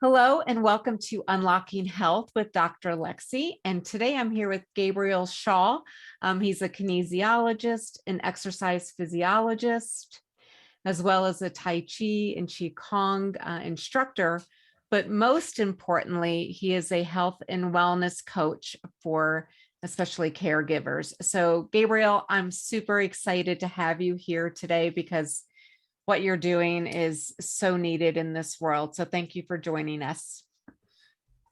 Hello and welcome to Unlocking Health with Dr. Lexi. And today I'm here with Gabriel Shaw. He's a kinesiologist, an exercise physiologist, as well as a Tai Chi and Qong instructor. But most importantly, he is a health and wellness coach for especially caregivers. So Gabriel, I'm super excited to have you here today because what you're doing is so needed in this world. So thank you for joining us.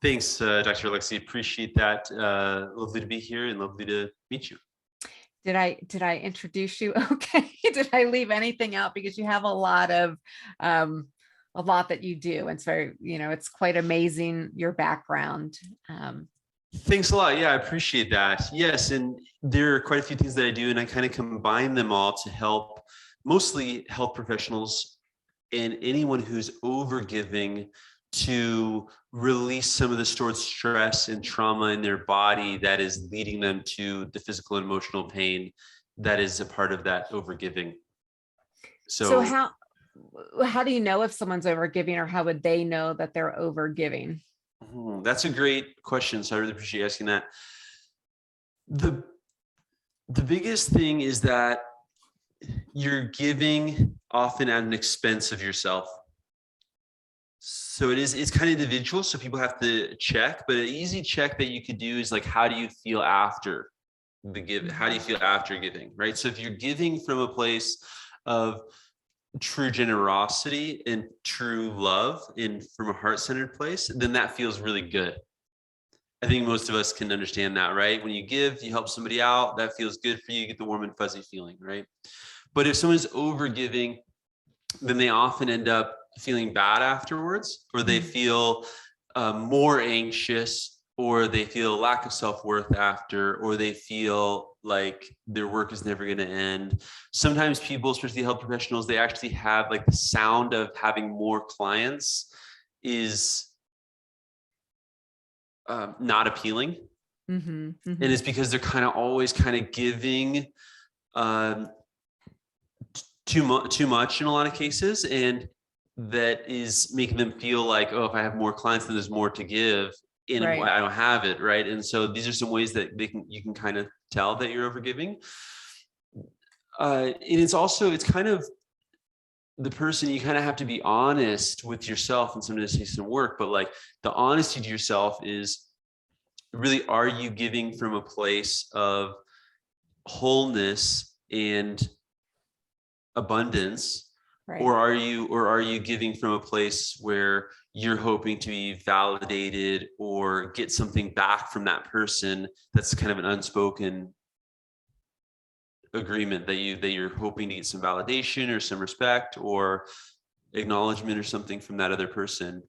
Thanks, Dr. Alexi. Appreciate that. Lovely to be here and lovely to meet you. Did I introduce you? Okay. Did I leave anything out? Because you have a lot that you do. And it's very, it's quite amazing, your background. Thanks a lot. Yeah, I appreciate that. Yes, and there are quite a few things that I do, and I kind of combine them all to help mostly health professionals and anyone who's overgiving to release some of the stored stress and trauma in their body that is leading them to the physical and emotional pain that is a part of that overgiving. So how do you know if someone's overgiving, or how would they know that they're overgiving? That's a great question. So I really appreciate you asking that. The biggest thing is that you're giving often at an expense of yourself. So it's kind of individual. So people have to check, but an easy check that you could do is like, how do you feel after the give? How do you feel after giving? Right. So if you're giving from a place of true generosity and true love and from a heart-centered place, then that feels really good. I think most of us can understand that, right? When you give, you help somebody out, that feels good for you, you get the warm and fuzzy feeling, right? But if someone's over giving, then they often end up feeling bad afterwards, or they feel more anxious, or they feel lack of self-worth after, or they feel like their work is never going to end. Sometimes people, especially health professionals, they actually have like the sound of having more clients is not appealing. And it's because they're kind of always kind of giving too much in a lot of cases, and that is making them feel like, oh, if I have more clients, then there's more to give, and right. I don't have it, right? And so these are some ways that you can kind of tell that you're overgiving. And it's kind of the person, you kind of have to be honest with yourself, and sometimes it takes some work, but like the honesty to yourself is really, are you giving from a place of wholeness and abundance, right? Or are you giving from a place where you're hoping to be validated or get something back from that person that's kind of an unspoken agreement that you're hoping to get some validation or some respect or acknowledgement or something from that other person?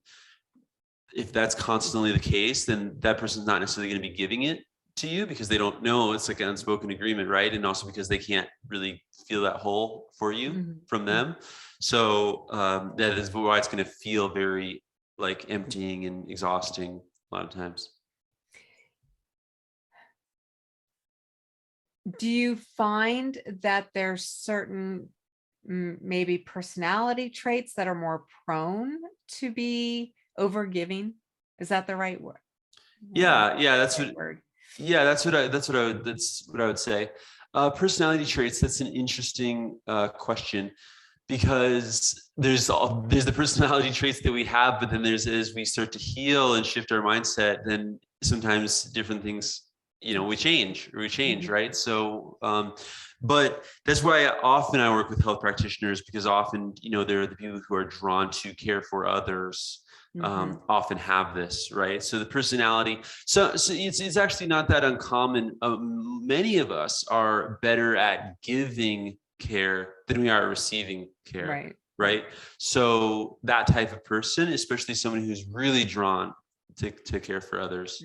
If that's constantly the case, then that person's not necessarily going to be giving it to you because they don't know, it's like an unspoken agreement, right? And also because they can't really feel that whole for you from them. So that is why it's going to feel very like emptying and exhausting a lot of times. Do you find that there's certain maybe personality traits that are more prone to be overgiving? Is that the right word? Yeah, that's what I would say. Personality traits, that's an interesting question, because there's the personality traits that we have, but then there's, as we start to heal and shift our mindset, then sometimes different things, we change, right? So but that's why I work with health practitioners, because often, they're the people who are drawn to care for others. Often have this, right? So the personality, so it's actually not that uncommon. Many of us are better at giving care than we are at receiving care, right? So that type of person, especially someone who's really drawn to care for others.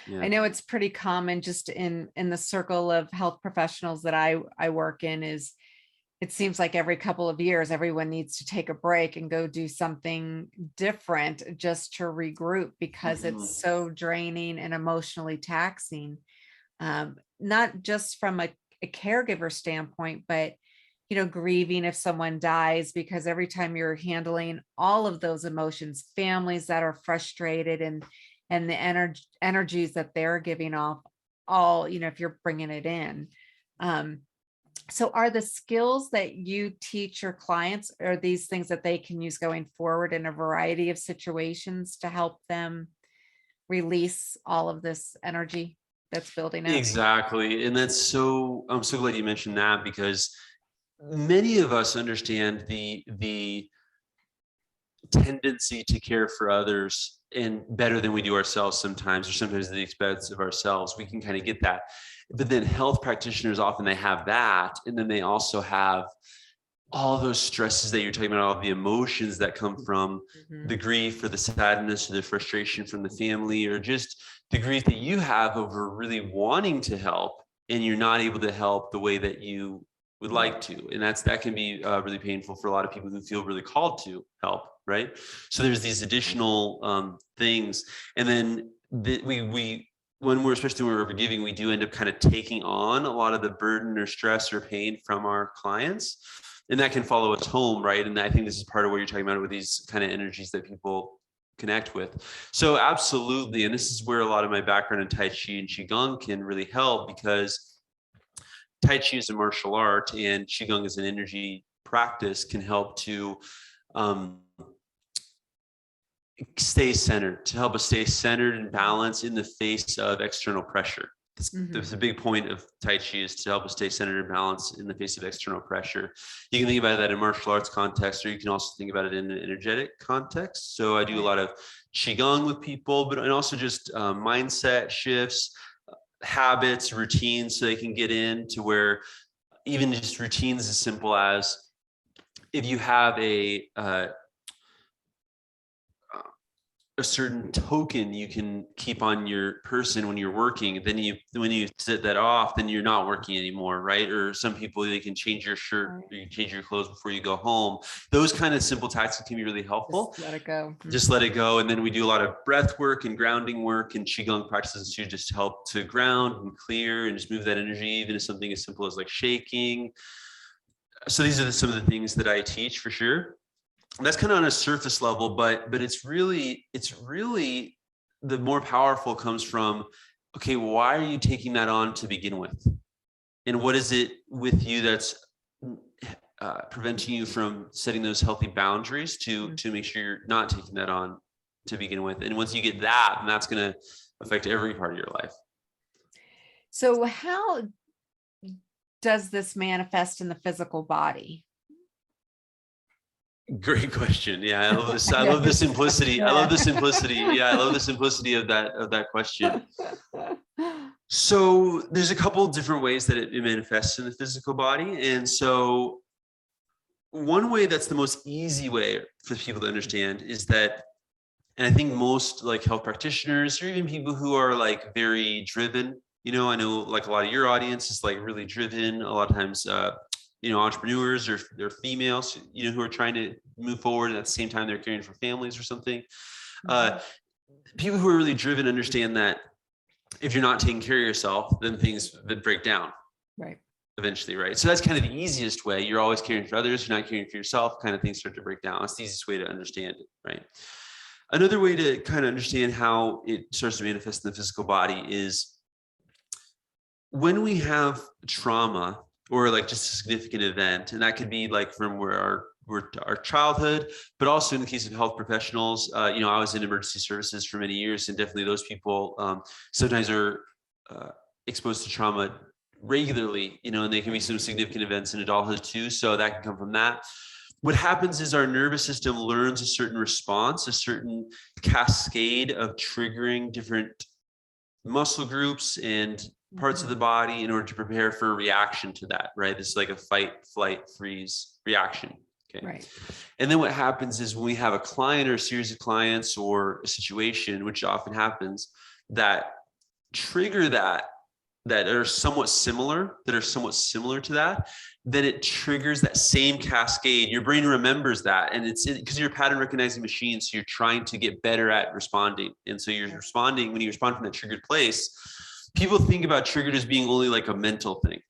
Yeah. I know it's pretty common just in the circle of health professionals that I work in, is it seems like every couple of years, everyone needs to take a break and go do something different just to regroup, because it's so draining and emotionally taxing. Not just from a caregiver standpoint, but grieving if someone dies, because every time you're handling all of those emotions, families that are frustrated and the energies that they're giving off, all, if you're bringing it in. So are the skills that you teach your clients, are these things that they can use going forward in a variety of situations to help them release all of this energy that's building up? Exactly. And I'm so glad you mentioned that, because many of us understand the tendency to care for others and better than we do ourselves sometimes, or sometimes at the expense of ourselves. We can kind of get that. But then health practitioners, often they have that. And then they also have all those stresses that you're talking about, all the emotions that come from the grief or the sadness or the frustration from the family, or just the grief that you have over really wanting to help and you're not able to help the way that you would like to. And that can be really painful for a lot of people who feel really called to help, right? So there's these additional things. And then especially when we're forgiving, we do end up kind of taking on a lot of the burden or stress or pain from our clients. And that can follow us home, right? And I think this is part of what you're talking about with these kind of energies that people connect with. So absolutely. And this is where a lot of my background in Tai Chi and Qigong can really help, because Tai Chi is a martial art and Qigong is an energy practice, can help to stay centered, to help us stay centered and balanced in the face of external pressure. That's a big point of Tai Chi, is to help us stay centered and balanced in the face of external pressure. You can think about that in martial arts context, or you can also think about it in an energetic context. So I do a lot of Qigong with people, and also just mindset shifts, habits, routines, so they can get into where even just routines as simple as, if you have a certain token you can keep on your person when you're working, then when you set that off, then you're not working anymore, right? Or some people, they can change your shirt, or you can change your clothes before you go home. Those kind of simple tactics can be really helpful. Just let it go. Just let it go. And then we do a lot of breath work and grounding work and Qigong practices to just help to ground and clear and just move that energy, even if something as simple as like shaking. So these are some of the things that I teach, for sure. That's kind of on a surface level, but it's really the more powerful comes from, okay, why are you taking that on to begin with? And what is it with you that's preventing you from setting those healthy boundaries to make sure you're not taking that on to begin with? And once you get that, then that's going to affect every part of your life. So how does this manifest in the physical body? Great question. Yeah, I love this. I love the simplicity. I love the simplicity. Yeah, I love the simplicity of that question. So there's a couple of different ways that it manifests in the physical body. And so one way that's the most easy way for people to understand is that, and I think most like health practitioners, or even people who are like very driven, I know like a lot of your audience is like really driven. A lot of times, entrepreneurs, or they're females, who are trying to move forward, and at the same time they're caring for families or something. People who are really driven understand that if you're not taking care of yourself, then things would break down. Right. Eventually, right? So that's kind of the easiest way. You're always caring for others, you're not caring for yourself, kind of things start to break down. That's the easiest way to understand it, right? Another way to kind of understand how it starts to manifest in the physical body is when we have trauma, or like just a significant event. And that could be like from where our childhood, but also in the case of health professionals, I was in emergency services for many years, and definitely those people sometimes are exposed to trauma regularly, and they can be some significant events in adulthood too. So that can come from that. What happens is our nervous system learns a certain response, a certain cascade of triggering different muscle groups and parts of the body in order to prepare for a reaction to that, right? This is like a fight, flight, freeze reaction. Okay. Right. And then what happens is when we have a client or a series of clients or a situation, which often happens, that trigger that are somewhat similar to that, then it triggers that same cascade. Your brain remembers that, and it's because you're a pattern recognizing machine, so you're trying to get better at responding. And so you're responding, when you respond from that triggered place, people think about triggered as being only like a mental thing,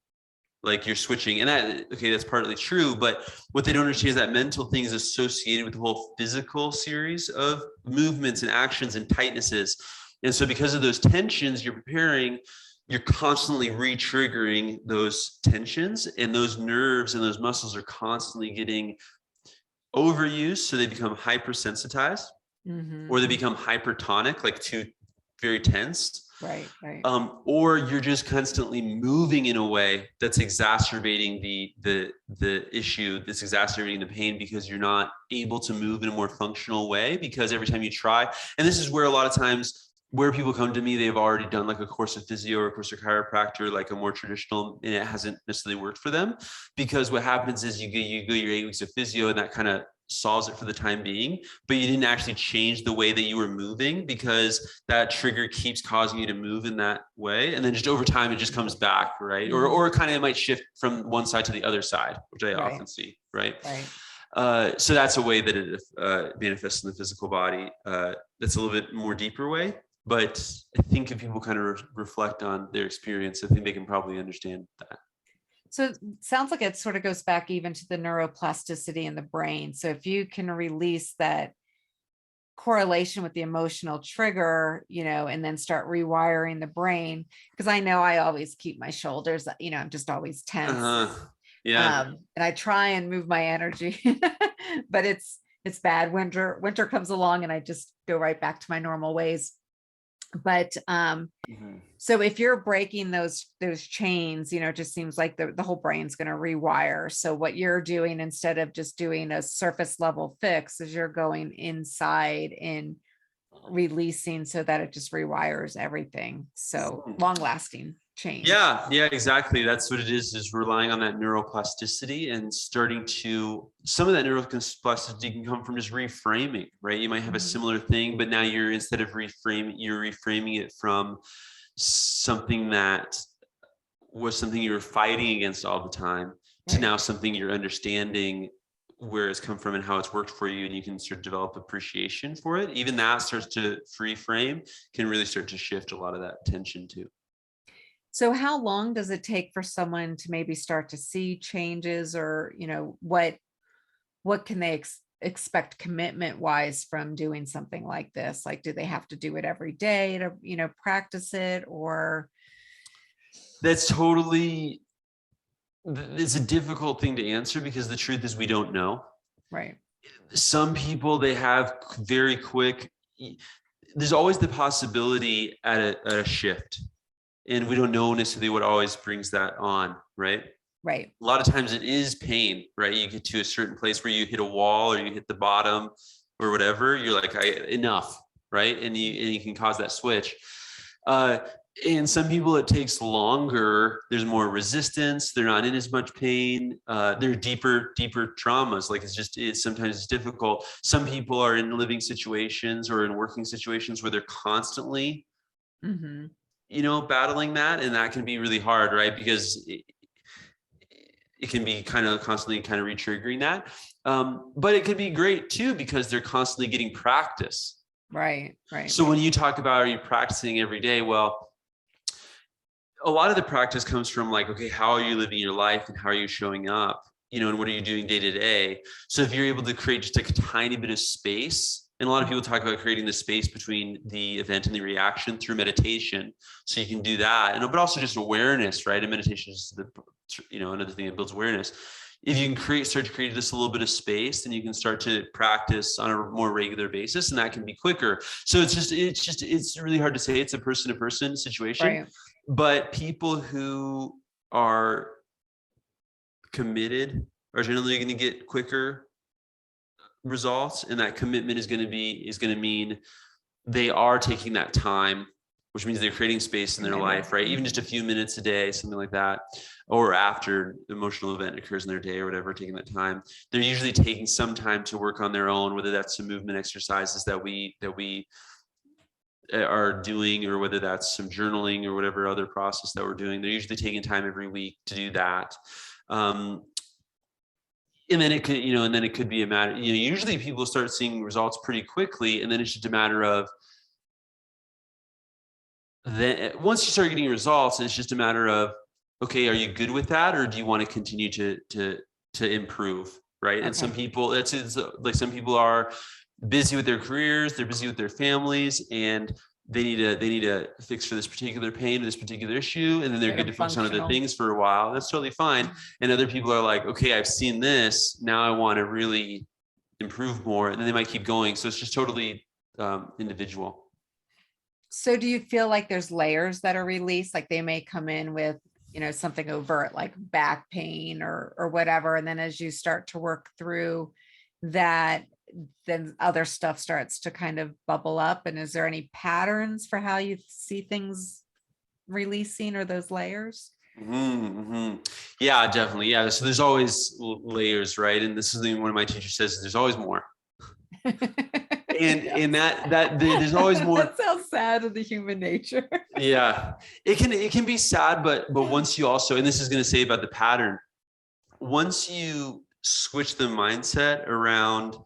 like you're switching, and that, okay, that's partly true, but what they don't understand is that mental thing is associated with the whole physical series of movements and actions and tightnesses. And so because of those tensions you're constantly re-triggering those tensions, and those nerves and those muscles are constantly getting overused, so they become hypersensitized, or they become hypertonic, like too very tense. Right, right. Or you're just constantly moving in a way that's exacerbating the issue, that's exacerbating the pain, because you're not able to move in a more functional way, because every time you try, and this is where a lot of times where people come to me, they've already done like a course of physio or a course of chiropractor, like a more traditional, and it hasn't necessarily worked for them, because what happens is you go your 8 weeks of physio, and that kind of solves it for the time being, but you didn't actually change the way that you were moving, because that trigger keeps causing you to move in that way, and then just over time it just comes back, right? Or kind of it might shift from one side to the other side, which I often see, right? So that's a way that it manifests in the physical body. That's a little bit more deeper way, but I think if people kind of reflect on their experience, I think they can probably understand that. So it sounds like it sort of goes back even to the neuroplasticity in the brain. So if you can release that correlation with the emotional trigger, and then start rewiring the brain, because I know I always keep my shoulders, I'm just always tense. Yeah. And I try and move my energy, but it's bad. Winter comes along and I just go right back to my normal ways. But so if you're breaking those chains, it just seems like the whole brain's going to rewire. So what you're doing, instead of just doing a surface level fix, is you're going inside and releasing, so that it just rewires everything. So long lasting change. Yeah, exactly. That's what it is relying on that neuroplasticity, and starting to, some of that neuroplasticity can come from just reframing, right? You might have a similar thing, but now you're, instead of you're reframing it from something that was something you were fighting against all the time, to now something you're understanding where it's come from and how it's worked for you, and you can sort of develop appreciation for it. Even that starts to free frame, can really start to shift a lot of that tension too. So how long does it take for someone to maybe start to see changes, or, what can they expect commitment wise from doing something like this? Like, do they have to do it every day to, practice it, or? That's totally, it's a difficult thing to answer, because the truth is we don't know. Right. Some people, they have very quick, there's always the possibility at a shift, and we don't know necessarily what always brings that on, right? Right. A lot of times it is pain, right? You get to a certain place where you hit a wall, or you hit the bottom or whatever, you're like, enough, right? And you can cause that switch. And some people, it takes longer. There's more resistance. They're not in as much pain. They're deeper traumas. Like sometimes it's difficult. Some people are in living situations or in working situations where they're constantly, battling that. And that can be really hard, right? Because it can be kind of constantly kind of re-triggering that. But it could be great too, because they're constantly getting practice. Right. So when you talk about, are you practicing every day? Well, a lot of the practice comes from like, okay, how are you living your life, and how are you showing up, and what are you doing day to day? So if you're able to create just a tiny bit of space, and a lot of people talk about creating the space between the event and the reaction through meditation. So you can do that, but also just awareness, right? And meditation is another thing that builds awareness. If you can start to create just a little bit of space, then you can start to practice on a more regular basis, and that can be quicker. So it's really hard to say. It's a person to person situation. Right. But people who are committed are generally going to get quicker results, and that commitment is going to mean they are taking that time, which means they're creating space in their life, right? Even just a few minutes a day, something like that, or after the emotional event occurs in their day or whatever, taking that time. They're usually taking some time to work on their own, whether that's some movement exercises that we are doing, or whether that's some journaling or whatever other process that we're doing. They're usually taking time every week to do that. And then it could be a matter, usually people start seeing results pretty quickly, and then it's just a matter of, then once you start getting results, it's just a matter of, okay, are you good with that, or do you want to continue to improve, right? And some people, it's like some people are busy with their careers, they're busy with their families, and they need to fix for this particular pain or this particular issue, and then they're good to focus on other things for a while. That's totally fine. And other people are like, okay, I've seen this, now I want to really improve more, and then they might keep going. So it's just totally individual. So do you feel like there's layers that are released? Like they may come in with, something overt like back pain or whatever. And then as you start to work through that, then other stuff starts to kind of bubble up. And is there any patterns for how you see things releasing or those layers? Yeah, definitely. Yeah. So there's always layers, right? And this is one of my teachers says, there's always more. And that there's always more. That sounds sad of the human nature. Yeah, it can be sad, but once you also, and this is going to say about the pattern, once you switch the mindset around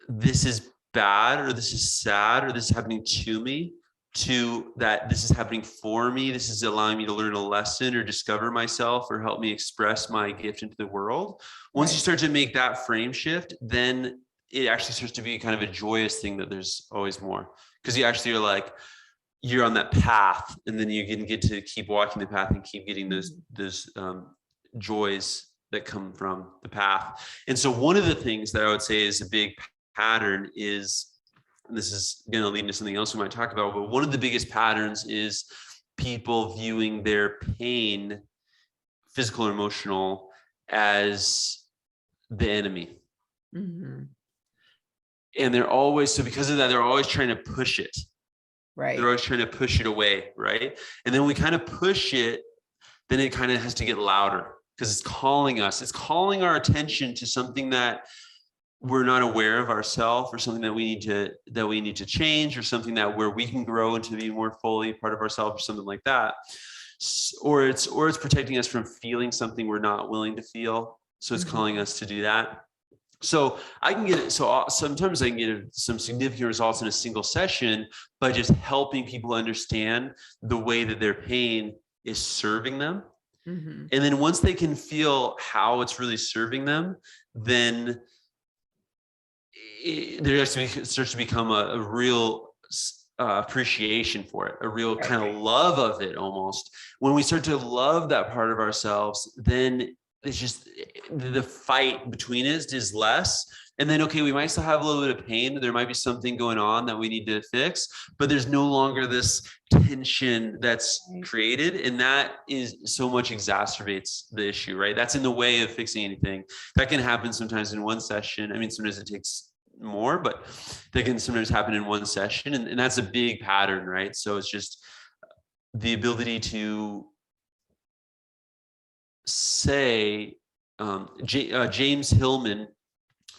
this is bad or this is sad or this is happening to me, to that this is happening for me, this is allowing me to learn a lesson or discover myself or help me express my gift into the world. Once you start to make that frame shift, then it actually starts to be kind of a joyous thing that there's always more, because you actually are like, you're on that path, and then you can get to keep walking the path and keep getting those joys that come from the path. And so one of the things that I would say is a big pattern is, and this is going to lead into something else we might talk about, but one of the biggest patterns is people viewing their pain, physical or emotional, as the enemy. And they're always, so because of that, they're always trying to push it. Right. They're always trying to push it away. Right. And then we kind of push it, then it kind of has to get louder because it's calling us. It's calling our attention to something that we're not aware of ourselves, or something that we need to change, or something that where we can grow into be more fully part of ourselves, or something like that. Or it's protecting us from feeling something we're not willing to feel. So it's calling us to do that. So I can get, so sometimes I can get some significant results in a single session by just helping people understand the way that their pain is serving them. And then once they can feel how it's really serving them, then there starts to become a real appreciation for it, a real kind of love of it almost. When we start to love that part of ourselves, then it's just the fight between it is less. And then, okay, we might still have a little bit of pain. There might be something going on that we need to fix, but there's no longer this tension that's created. And that is so much exacerbates the issue, right? That's in the way of fixing anything. That can happen sometimes in one session. I mean, sometimes it takes more, but that can sometimes happen in one session. And that's a big pattern, right? So it's just the ability to say, James Hillman,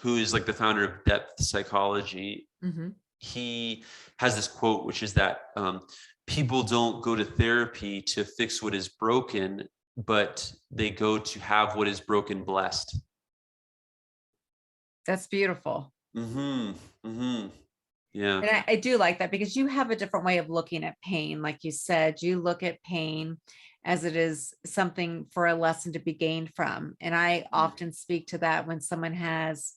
who is like the founder of depth psychology, he has this quote, which is that people don't go to therapy to fix what is broken, but they go to have what is broken blessed. That's beautiful. Yeah. And I do like that, because you have a different way of looking at pain. Like you said, you look at pain as it is something for a lesson to be gained from. And I often speak to that when someone has,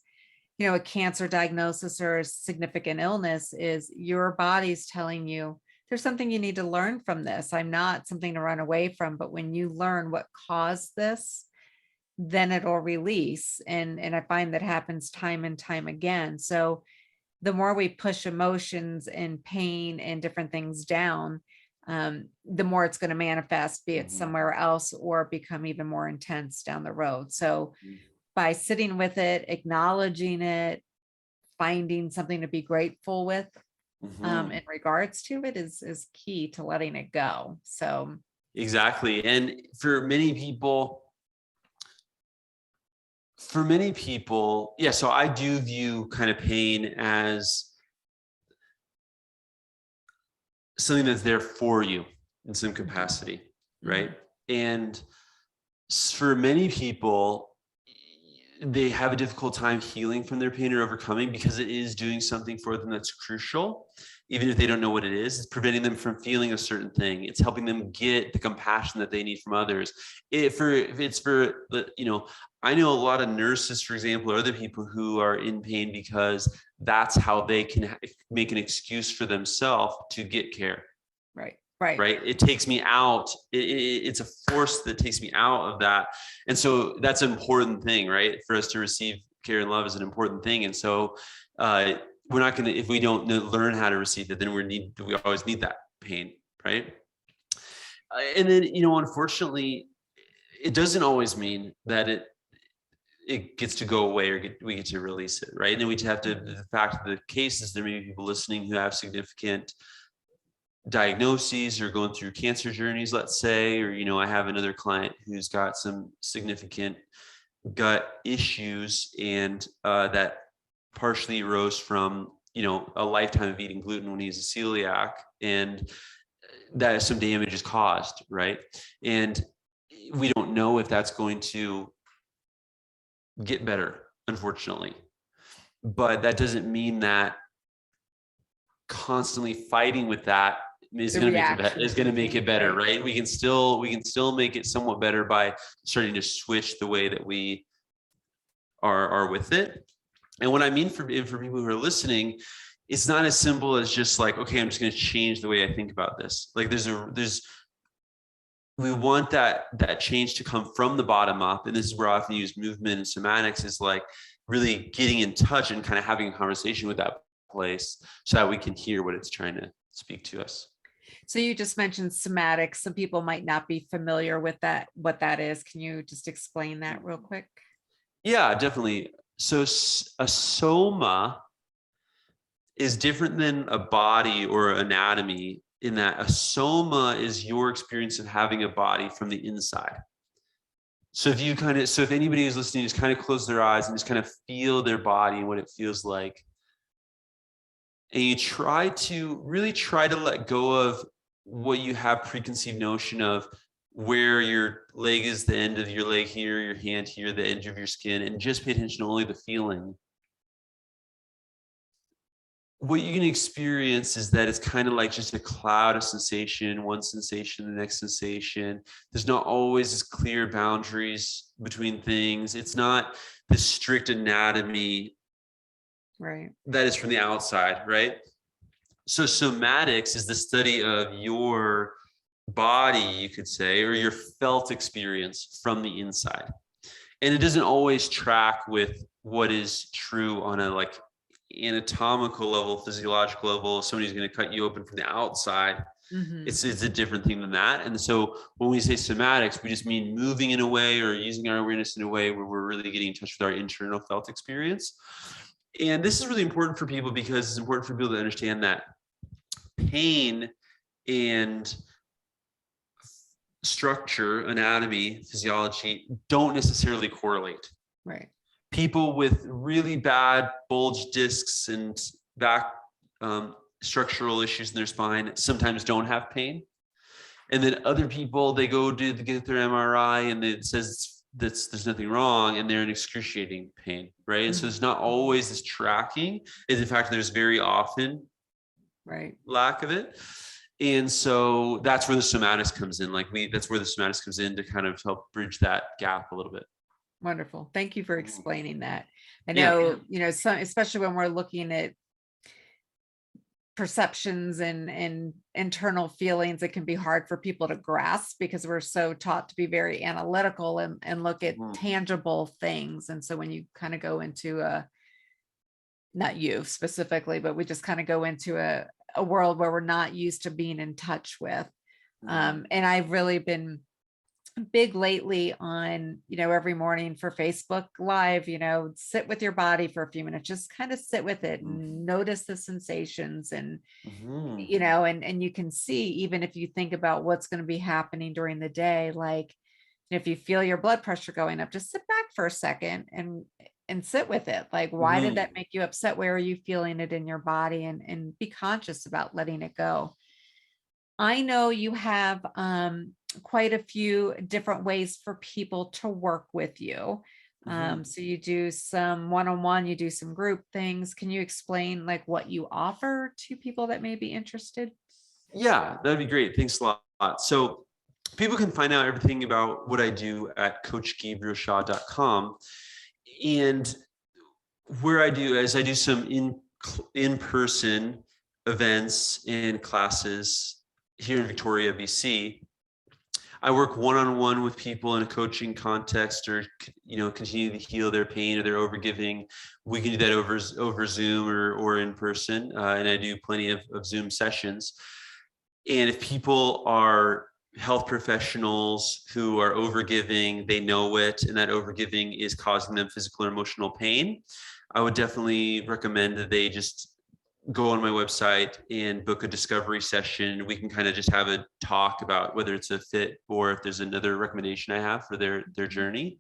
a cancer diagnosis or a significant illness, is your body's telling you there's something you need to learn from this. I'm not something to run away from, but when you learn what caused this, then it'll release. And I find that happens time and time again. So the more we push emotions and pain and different things down, the more it's going to manifest, be it somewhere else or become even more intense down the road. So by sitting with it, acknowledging it, finding something to be grateful with in regards to it is key to letting it go. So exactly. And for many people, yeah, so I do view kind of pain as something that's there for you in some capacity, right? And for many people, they have a difficult time healing from their pain or overcoming, because it is doing something for them that's crucial. even if they don't know what it is. It's preventing them from feeling a certain thing. It's helping them get the compassion that they need from others. If it's for, I know a lot of nurses, for example, or other people who are in pain because that's how they can make an excuse for themselves to get care. Right. It takes me out. It's a force that takes me out of that. And so that's an important thing, right? For us to receive care and love is an important thing. And so we're not going to, if we don't learn how to receive it, then we always need that pain. Right. And then, unfortunately, it doesn't always mean that it gets to go away or we get to release it. Right. And then we have to, the fact of the case is there may be people listening who have significant diagnoses or going through cancer journeys, let's say, or, I have another client who's got some significant gut issues, and that partially arose from, a lifetime of eating gluten when he's a celiac, and that some damage is caused, right? And we don't know if that's going to get better, unfortunately. But that doesn't mean that constantly fighting with that is going to make it better, right? We can still make it somewhat better by starting to switch the way that we are with it. And what I mean for people who are listening, it's not as simple as just like, okay, I'm just going to change the way I think about this. Like we want that change to come from the bottom up. And this is where I often use movement and somatics, is like really getting in touch and kind of having a conversation with that place so that we can hear what it's trying to speak to us. So you just mentioned somatics. Some people might not be familiar with that, what that is. Can you just explain that real quick? Yeah, definitely. So a soma is different than a body or anatomy, in that a soma is your experience of having a body from the inside. So if anybody who's listening, just kind of close their eyes and just kind of feel their body and what it feels like. And you try to let go of what you have preconceived notion of, where your leg is, the end of your leg here, your hand here, the edge of your skin, and just pay attention to only the feeling. What you can experience is that it's kind of like just a cloud of sensation, one sensation, the next sensation. There's not always as clear boundaries between things. It's not this strict anatomy, right, that is from the outside, right? So somatics is the study of your body, you could say, or your felt experience from the inside. And it doesn't always track with what is true on a like anatomical level, physiological level. If somebody's going to cut you open from the outside, it's a different thing than that. And so when we say somatics, we just mean moving in a way or using our awareness in a way where we're really getting in touch with our internal felt experience. And this is really important for people because it's important for people to understand that pain and structure, anatomy, physiology don't necessarily correlate. Right. People with really bad bulge discs and back structural issues in their spine sometimes don't have pain. And then other people, they go to get their MRI and it says there's nothing wrong, and they're in excruciating pain, right? And so it's not always this tracking. And in fact, there's very often lack of it. And so that's where the somatics comes in. That's where the somatics comes in to kind of help bridge that gap a little bit. Wonderful. Thank you for explaining that. I know, especially when we're looking at perceptions and internal feelings, it can be hard for people to grasp because we're so taught to be very analytical and look at tangible things. And so when you kind of go into not you specifically, but we just kind of go into a world where we're not used to being in touch with. And I've really been big lately on, every morning for Facebook Live, sit with your body for a few minutes, just kind of sit with it and notice the sensations and, and you can see, even if you think about what's going to be happening during the day, like if you feel your blood pressure going up, just sit back for a second and sit with it. Like, why did that make you upset? Where are you feeling it in your body? And be conscious about letting it go. I know you have quite a few different ways for people to work with you. So you do some one-on-one, you do some group things. Can you explain like what you offer to people that may be interested? Yeah, that'd be great. Thanks a lot. So people can find out everything about what I do at coachgabrielshaw.com. And where I do some in-person events and classes here in Victoria, BC. I work one-on-one with people in a coaching context, or continue to heal their pain or their overgiving. We can do that over Zoom or in person, and I do plenty of Zoom sessions. And if people are health professionals who are overgiving, they know it, and that overgiving is causing them physical or emotional pain, I would definitely recommend that they just go on my website and book a discovery session. We can kind of just have a talk about whether it's a fit or if there's another recommendation I have for their journey.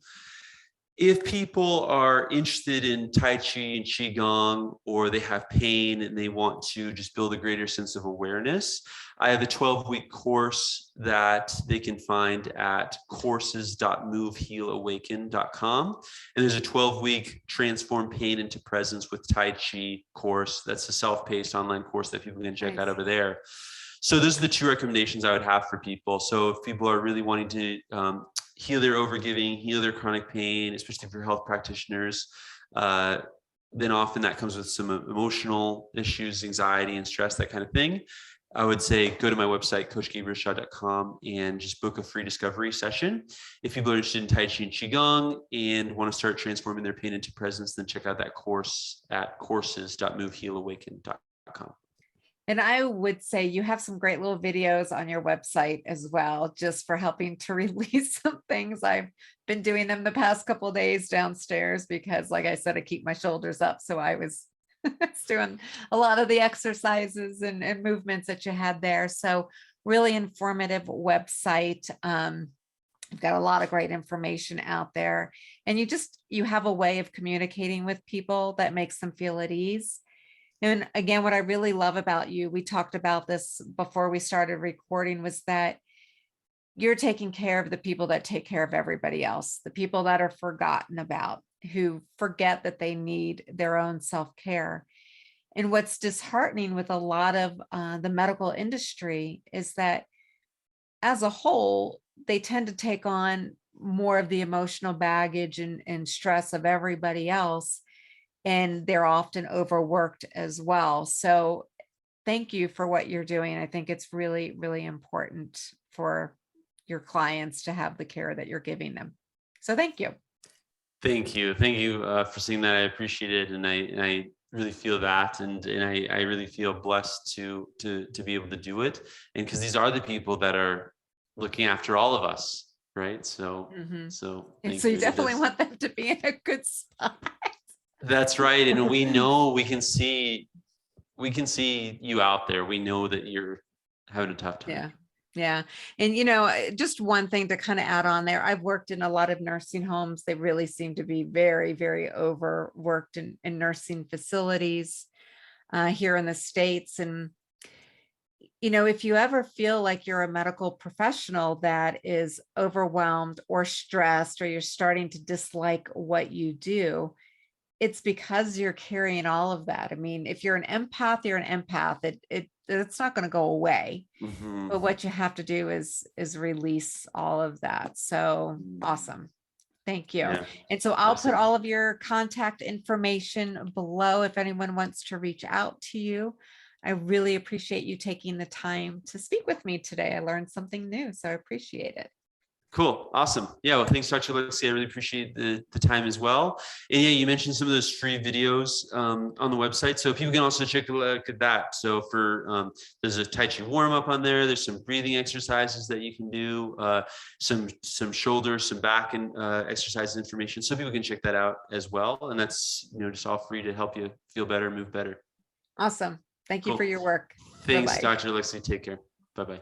If people are interested in Tai Chi and Qigong, or they have pain and they want to just build a greater sense of awareness, I have a 12-week course that they can find at courses.movehealawaken.com. And there's a 12-week Transform Pain into Presence with Tai Chi course. That's a self-paced online course that people can check out over there. So those are the two recommendations I would have for people. So if people are really wanting to heal their overgiving, heal their chronic pain, especially for health practitioners, then often that comes with some emotional issues, anxiety and stress, that kind of thing. I would say go to my website, coachgabrielshaw.com, and just book a free discovery session. If people are interested in Tai Chi and Qigong and want to start transforming their pain into presence, then check out that course at courses.movehealawaken.com. And I would say you have some great little videos on your website as well, just for helping to release some things. I've been doing them the past couple of days downstairs because, like I said, I keep my shoulders up. So I was doing a lot of the exercises and movements that you had there. So really informative website. You've got a lot of great information out there, and you have a way of communicating with people that makes them feel at ease. And again, what I really love about you, we talked about this before we started recording, was that you're taking care of the people that take care of everybody else, the people that are forgotten about, who forget that they need their own self-care. And what's disheartening with a lot of the medical industry is that as a whole, they tend to take on more of the emotional baggage and stress of everybody else, and they're often overworked as well. So thank you for what you're doing. I think it's really, really important for your clients to have the care that you're giving them. So thank you. Thank you. Thank you for seeing that. I appreciate it. And I really feel that. And I really feel blessed to be able to do it. And because these are the people that are looking after all of us. Right. So, so you definitely want them to be in a good spot. That's right. And we know we can see you out there. We know that you're having a tough time. Yeah. Yeah. And, just one thing to kind of add on there, I've worked in a lot of nursing homes. They really seem to be very, very overworked in nursing facilities here in the States. And, if you ever feel like you're a medical professional that is overwhelmed or stressed, or you're starting to dislike what you do, it's because you're carrying all of that. I mean, if you're an empath, you're an empath. It's not going to go away. But what you have to do is release all of that. So awesome. Thank you. Yeah. And so I'll put all of your contact information below if anyone wants to reach out to you. I really appreciate you taking the time to speak with me today. I learned something new, so I appreciate it. Cool. Awesome. Yeah. Well, thanks, Dr. Lexi. I really appreciate the time as well. And yeah, you mentioned some of those free videos on the website. So people can also check a look at that. So for there's a Tai Chi warm up on there. There's some breathing exercises that you can do, some shoulder, some back and exercise information. So people can check that out as well. And that's, just all free to help you feel better, move better. Awesome. Thank you for your work. Thanks, Bye-bye. Dr. Lexi. Take care. Bye-bye.